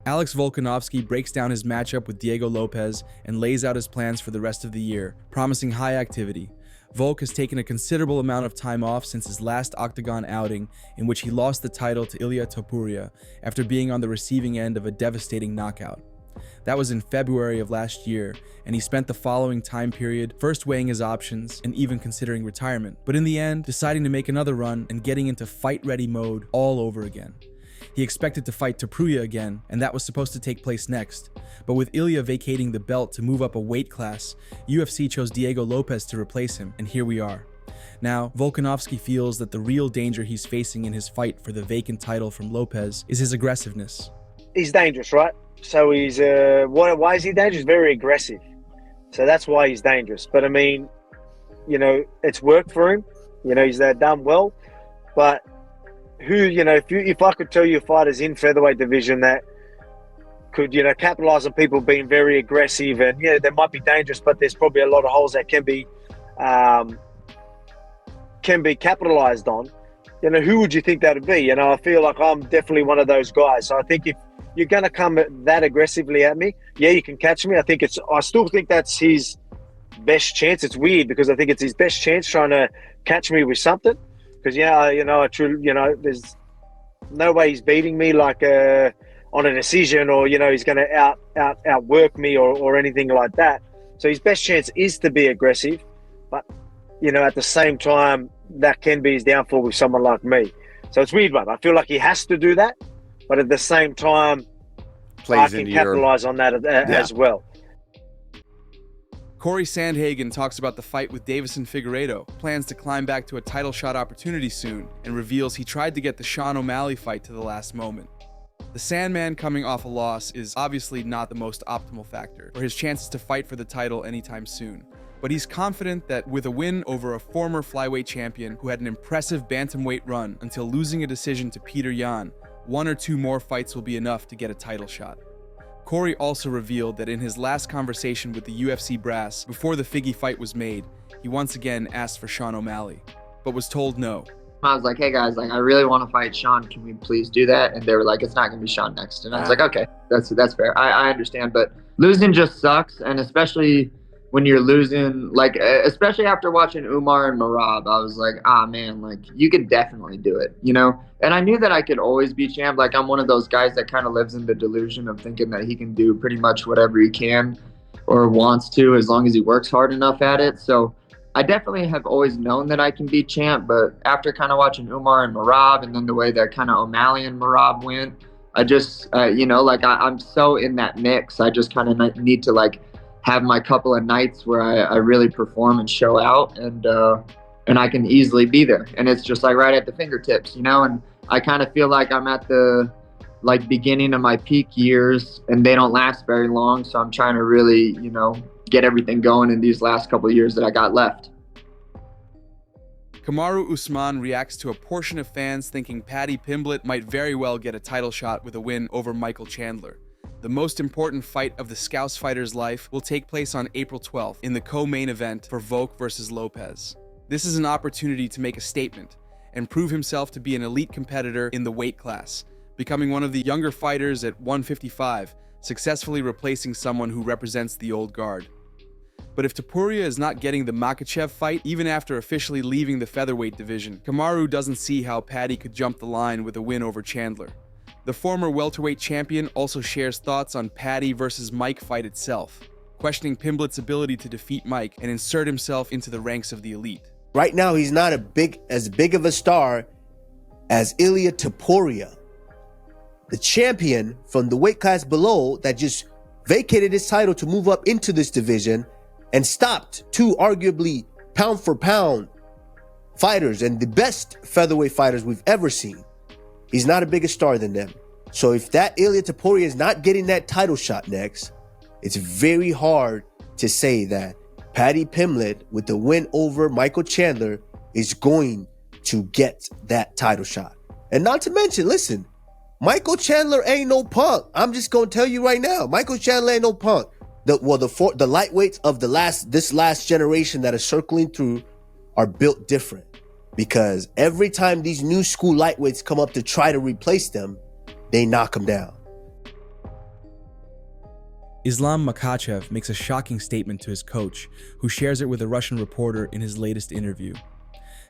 Alex Volkanovski breaks down his matchup with Diego Lopez and lays out his plans for the rest of the year, promising high activity. Volk has taken a considerable amount of time off since his last octagon outing, in which he lost the title to Ilia Topuria after being on the receiving end of a devastating knockout. That was in February of last year, and he spent the following time period first weighing his options and even considering retirement, but in the end, deciding to make another run and getting into fight-ready mode all over again. He expected to fight Topuria again, and that was supposed to take place next. But with Ilia vacating the belt to move up a weight class, UFC chose Diego Lopez to replace him, and here we are. Now, Volkanovski feels that the real danger he's facing in his fight for the vacant title from Lopez is his aggressiveness. He's dangerous, right? So he's, why is he dangerous? Very aggressive. So that's why he's dangerous. But I mean, you know, it's worked for him. You know, he's done well. But if I could tell you fighters in featherweight division that could, capitalize on people being very aggressive, and they might be dangerous, but there's probably a lot of holes that can be capitalized on. Who would you think that would be? I feel like I'm definitely one of those guys. So I think if you're going to come that aggressively at me, you can catch me. I still think that's his best chance. It's weird because I think it's his best chance trying to catch me with something. Because there's no way he's beating me like on a decision, or he's going to outwork me or anything like that. So his best chance is to be aggressive, but at the same time that can be his downfall with someone like me. So it's weird, one. I feel like he has to do that, but at the same time, I can capitalize on that as well. Cory Sandhagen talks about the fight with Davison Figueiredo, plans to climb back to a title shot opportunity soon, and reveals he tried to get the Sean O'Malley fight to the last moment. The Sandman coming off a loss is obviously not the most optimal factor for his chances to fight for the title anytime soon. But he's confident that with a win over a former flyweight champion who had an impressive bantamweight run until losing a decision to Peter Yan, 1 or 2 more fights will be enough to get a title shot. Cory also revealed that in his last conversation with the UFC brass before the Figgy fight was made, he once again asked for Sean O'Malley, but was told no. I was like, hey guys, I really want to fight Sean. Can we please do that? And they were like, it's not going to be Sean next. And I was like, okay, that's fair. I understand, but losing just sucks. And especially when you're losing, especially after watching Umar and Merab, I was like, man, you could definitely do it, And I knew that I could always be champ. I'm one of those guys that kind of lives in the delusion of thinking that he can do pretty much whatever he can or wants to, as long as he works hard enough at it. So I definitely have always known that I can be champ, but after kind of watching Umar and Merab, and then the way that kind of O'Malley and Merab went, I just, I'm so in that mix. I just kind of need to have my couple of nights where I really perform and show out, and I can easily be there. And it's just right at the fingertips, and I kind of feel like I'm at the beginning of my peak years, and they don't last very long. So I'm trying to really, get everything going in these last couple of years that I got left. Kamaru Usman reacts to a portion of fans thinking Paddy Pimblett might very well get a title shot with a win over Michael Chandler. The most important fight of the Scouse fighter's life will take place on April 12th in the co-main event for Volk versus Lopez. This is an opportunity to make a statement and prove himself to be an elite competitor in the weight class, becoming one of the younger fighters at 155, successfully replacing someone who represents the old guard. But if Topuria is not getting the Makhachev fight, even after officially leaving the featherweight division, Kamaru doesn't see how Paddy could jump the line with a win over Chandler. The former welterweight champion also shares thoughts on Paddy versus Mike fight itself, questioning Pimblett's ability to defeat Mike and insert himself into the ranks of the elite. Right now, he's not as big of a star as Ilia Topuria, the champion from the weight class below that just vacated his title to move up into this division and stopped 2 arguably pound for pound fighters and the best featherweight fighters we've ever seen. He's not a bigger star than them. So if that Ilia Topuria is not getting that title shot next, it's very hard to say that Paddy Pimblett, with the win over Michael Chandler, is going to get that title shot. And not to mention, listen, Michael Chandler ain't no punk. I'm just going to tell you right now, Michael Chandler ain't no punk. The lightweights of this last generation that are circling through are built different, because every time these new school lightweights come up to try to replace them, they knock them down. Islam Makhachev makes a shocking statement to his coach, who shares it with a Russian reporter in his latest interview.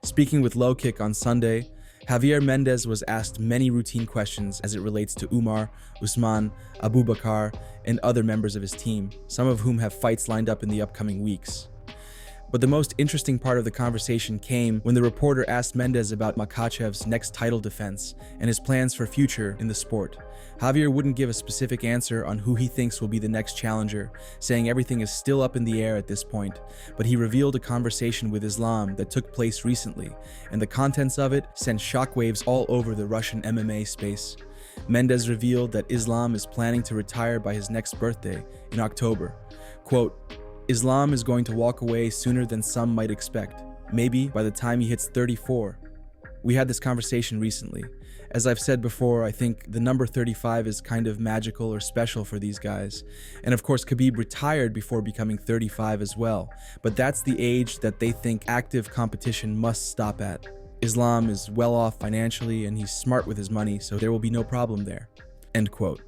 Speaking with Low Kick on Sunday, Javier Mendez was asked many routine questions as it relates to Umar, Usman, Abu Bakr, and other members of his team, some of whom have fights lined up in the upcoming weeks. But the most interesting part of the conversation came when the reporter asked Mendez about Makhachev's next title defense and his plans for future in the sport. Javier wouldn't give a specific answer on who he thinks will be the next challenger, saying everything is still up in the air at this point, but he revealed a conversation with Islam that took place recently, and the contents of it sent shockwaves all over the Russian MMA space. Mendez revealed that Islam is planning to retire by his next birthday in October. Quote, Islam is going to walk away sooner than some might expect, maybe by the time he hits 34. We had this conversation recently. As I've said before, I think the number 35 is kind of magical or special for these guys. And of course, Khabib retired before becoming 35 as well. But that's the age that they think active competition must stop at. Islam is well off financially and he's smart with his money, so there will be no problem there. End quote.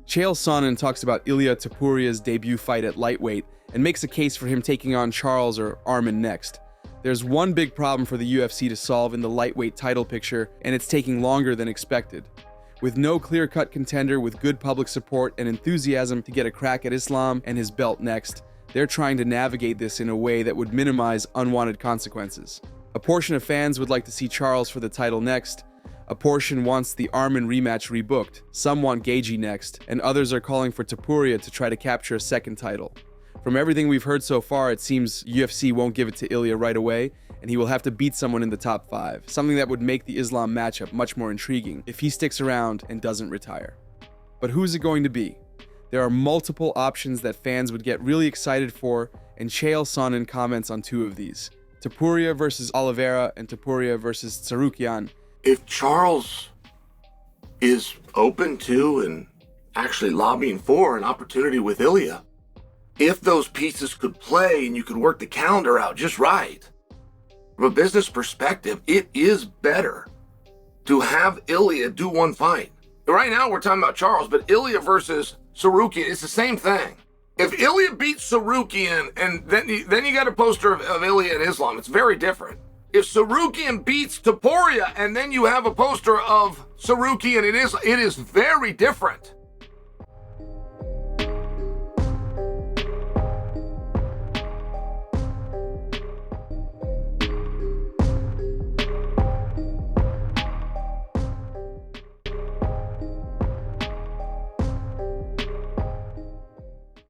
Chael Sonnen talks about Ilia Topuria's debut fight at lightweight and makes a case for him taking on Charles or Arman next. There's one big problem for the UFC to solve in the lightweight title picture, and it's taking longer than expected. With no clear-cut contender with good public support and enthusiasm to get a crack at Islam and his belt next, they're trying to navigate this in a way that would minimize unwanted consequences. A portion of fans would like to see Charles for the title next, a portion wants the Arman rematch rebooked, some want Gaethje next, and others are calling for Topuria to try to capture a second title. From everything we've heard so far, it seems UFC won't give it to Ilia right away, and he will have to beat someone in the top 5, something that would make the Islam matchup much more intriguing if he sticks around and doesn't retire. But who's it going to be? There are multiple options that fans would get really excited for, and Chael Sonnen comments on 2 of these. Topuria versus Oliveira and Topuria versus Tsarykyan. If Charles is open to and actually lobbying for an opportunity with Ilia, if those pieces could play and you could work the calendar out just right, from a business perspective, it is better to have Ilia do one fight. Right now we're talking about Charles, but Ilia versus Tsarykyan, it's the same thing. If Ilia beats Tsarykyan and then you got a poster of Ilia and Islam, it's very different. If Tsarykyan beats Topuria and then you have a poster of Tsarykyan, it is very different.